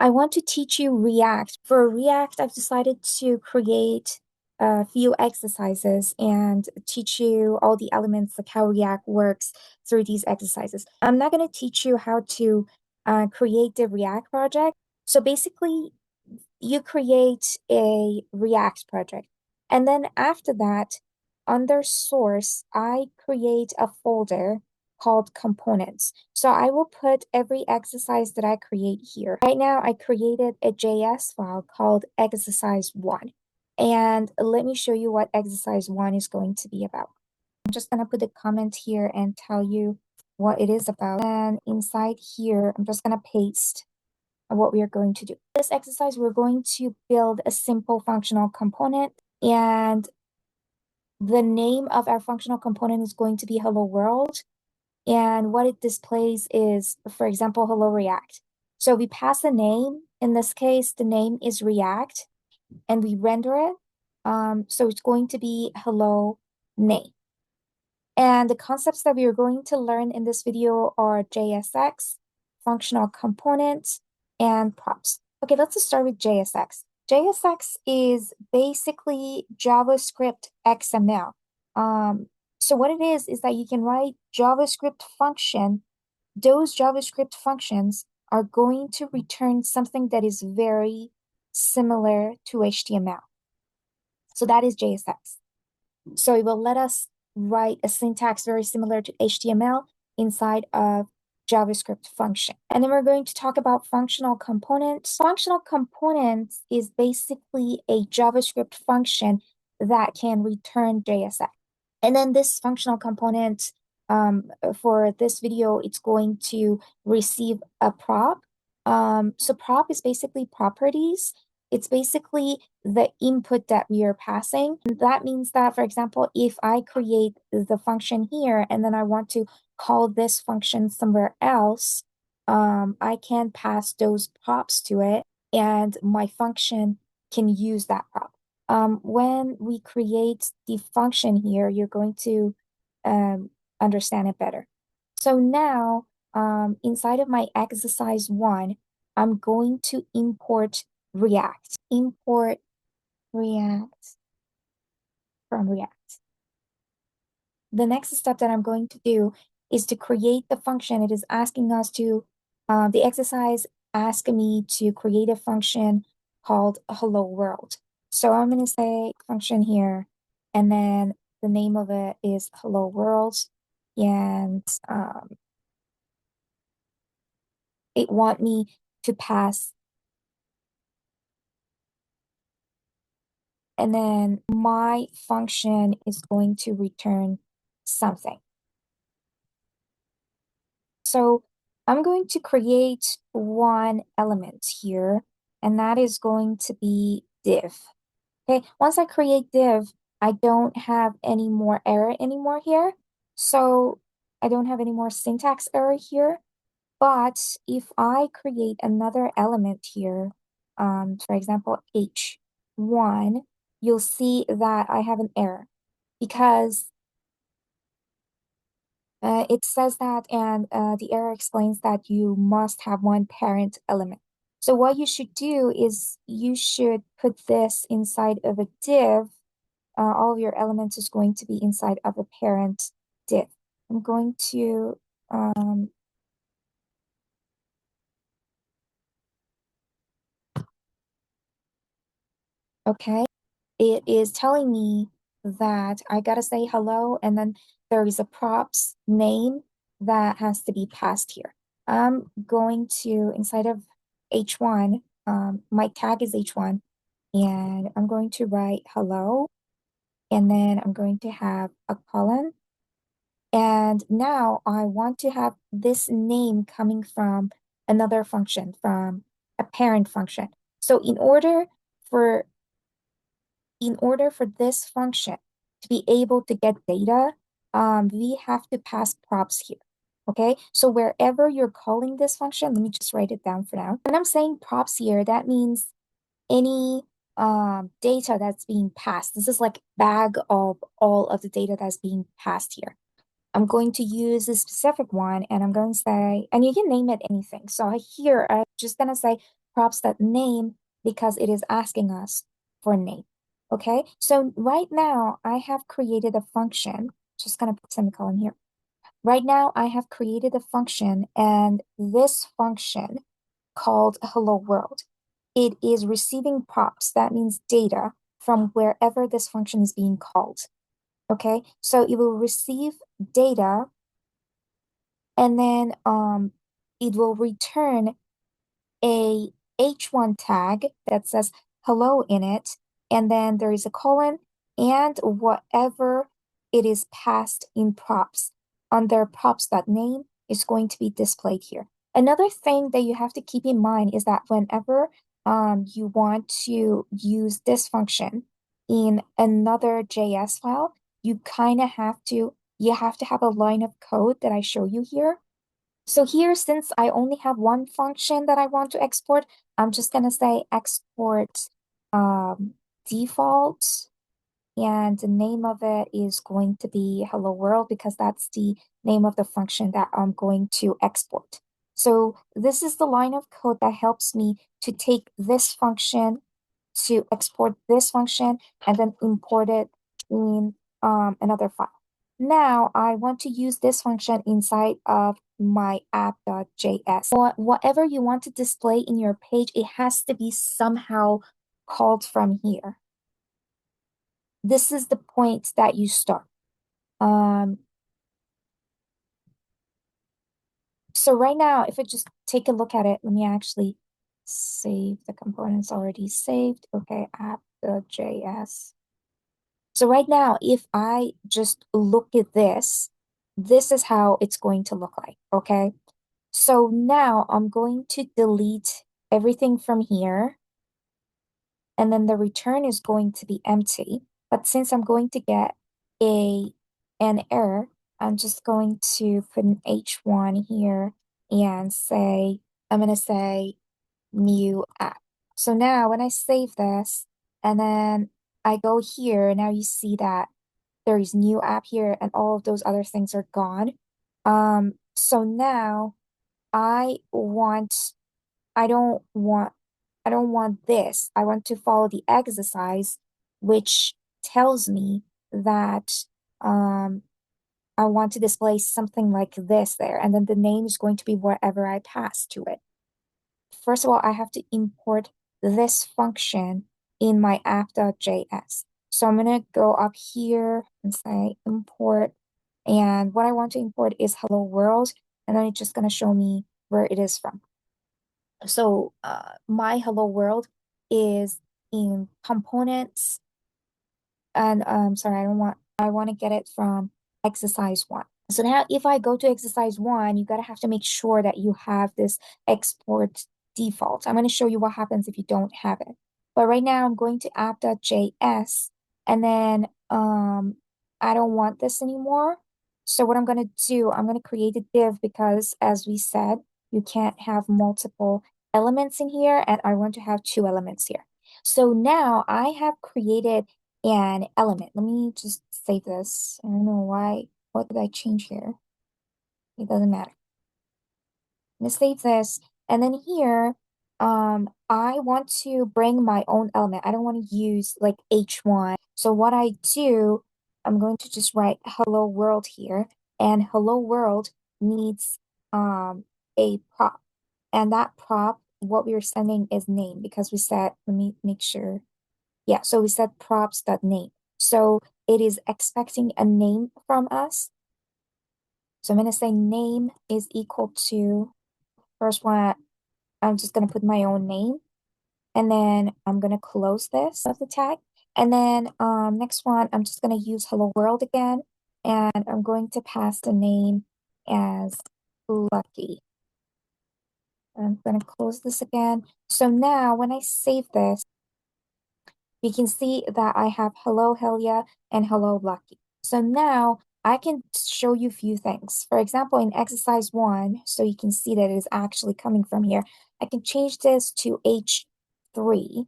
I want to teach you React. For React, I've decided to create a few exercises and teach you all the elements like how React works through these exercises. I'm not going to teach you how to create the React project. So basically, you create a React project. And then after that, under source, I create a folder called components. So I will put every exercise that I create here. Right now, I created a JS file called exercise one. And let me show you what exercise one is going to be about. I'm just going to put a comment here and tell you what it is about. And inside here, I'm just going to paste what we are going to do. This exercise, we're going to build a simple functional component, and the name of our functional component is going to be Hello World. And what it displays is, for example, Hello React. So we pass a name. In this case, the name is React, and we render it. So it's going to be Hello Name. And the concepts that we are going to learn in this video are JSX, functional components, and props. Okay, let's start with JSX. JSX is basically JavaScript XML. So what it is that you can write JavaScript function. Those JavaScript functions are going to return something that is very similar to HTML. So that is JSX. So it will let us write a syntax very similar to HTML inside of JavaScript function. And then we're going to talk about functional components. Functional components is basically a JavaScript function that can return JSX. And then this functional component, for this video, it's going to receive a prop. So prop is basically properties. It's basically the input that we are passing. And that means that, for example, if I create the function here and then I want to call this function somewhere else, I can pass those props to it and my function can use that prop. When we create the function here, you're going to understand it better. So now, inside of my exercise one, I'm going to import React. Import React from React. The next step that I'm going to do is to create the function. It is asking us to, the exercise asking me to create a function called Hello World. So I'm going to say function here, and then the name of it is Hello World, and it want me to pass. And then my function is going to return something. So I'm going to create one element here, and that is going to be div. Okay, once I create div, I don't have any more error anymore here. So I don't have any more syntax error here. But if I create another element here, for example, h1, you'll see that I have an error because it says that, and the error explains that you must have one parent element. So what you should do is you should put this inside of a div. All of your elements is going to be inside of a parent div. I'm going to okay. It is telling me that I gotta say hello, and then there is a props name that has to be passed here. I'm going to, inside of H1, my tag is H1, and I'm going to write hello, and then I'm going to have a colon. And now I want to have this name coming from another function, from a parent function. So for in order for this function to be able to get data, we have to pass props here. Okay, so wherever you're calling this function, let me just write it down for now. When I'm saying props here, that means any data that's being passed. This is like bag of all of the data that's being passed here. I'm going to use a specific one and I'm going to say, and you can name it anything. So here, I'm just going to say props.name because it is asking us for name. Okay, so right now I have created a function, just gonna put semicolon here. Right now I have created a function, and this function called hello world. It is receiving props, that means data, from wherever this function is being called. Okay, so it will receive data, and then it will return a H1 tag that says hello in it, and then there is a colon and whatever it is passed in props under props.name is going to be displayed here. Another thing that you have to keep in mind is that whenever you want to use this function in another JS file, you have to have a line of code that I show you here. So here, since I only have one function that I want to export, I'm just gonna say export default, and the name of it is going to be hello world because that's the name of the function that I'm going to export. So this is the line of code that helps me to take this function, to export this function, and then import it in another file. Now I want to use this function inside of my app.js. Whatever you want to display in your page, it has to be somehow called from here. This is the point that you start. So right now, if I just take a look at it, let me actually save the components already saved. Okay, app.js. So right now, if I just look at this, this is how it's going to look like, okay? So now I'm going to delete everything from here, and then the return is going to be empty. But since I'm going to get an error, I'm just going to put an H1 here and I'm going to say new app. So now when I save this and then I go here, now you see that there is new app here and all of those other things are gone. So now I want, I don't want, I don't want this. I want to follow the exercise, which tells me that um, I want to display something like this there, and then the name is going to be whatever I pass to it. First of all, I have to import this function in my app.js. So I'm going to go up here and say import. And what I want to import is hello world. And then it's just going to show me where it is from. So my hello world is in components. And sorry, I want to get it from exercise one. So now if I go to exercise one, you gotta have to make sure that you have this export default. I'm going to show you what happens if you don't have it. But right now I'm going to app.js, and then I don't want this anymore. So what I'm going to do, I'm going to create a div because as we said, you can't have multiple elements in here, and I want to have two elements here. So now I have created an element. Let me just save this. I don't know why. What did I change here? It doesn't matter. I'm gonna save this. And then here, I want to bring my own element. I don't want to use like H1. So what I do, I'm going to just write hello world here. And hello world needs a prop. And that prop, what we are sending is name because we said, let me make sure. Yeah, so we said props.name. So it is expecting a name from us. So I'm going to say name is equal to, first one, I'm just going to put my own name. And then I'm going to close this of the tag. And then next one, I'm just going to use hello world again. And I'm going to pass the name as Lucky. I'm going to close this again. So now when I save this, we can see that I have hello Helia and hello Lucky. So now I can show you a few things. For example, in exercise one, so you can see that it is actually coming from here, I can change this to H3.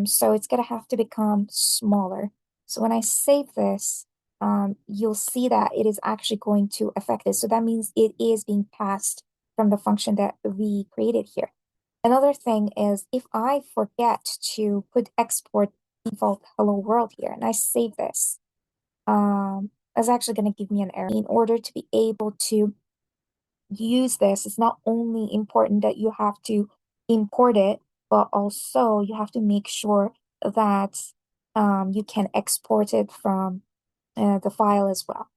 So it's gonna have to become smaller. So when I save this, you'll see that it is actually going to affect this. So that means it is being passed from the function that we created here. Another thing is if I forget to put export default hello world here and I save this, it's actually going to give me an error. In order to be able to use this, it's not only important that you have to import it, but also you have to make sure that you can export it from the file as well.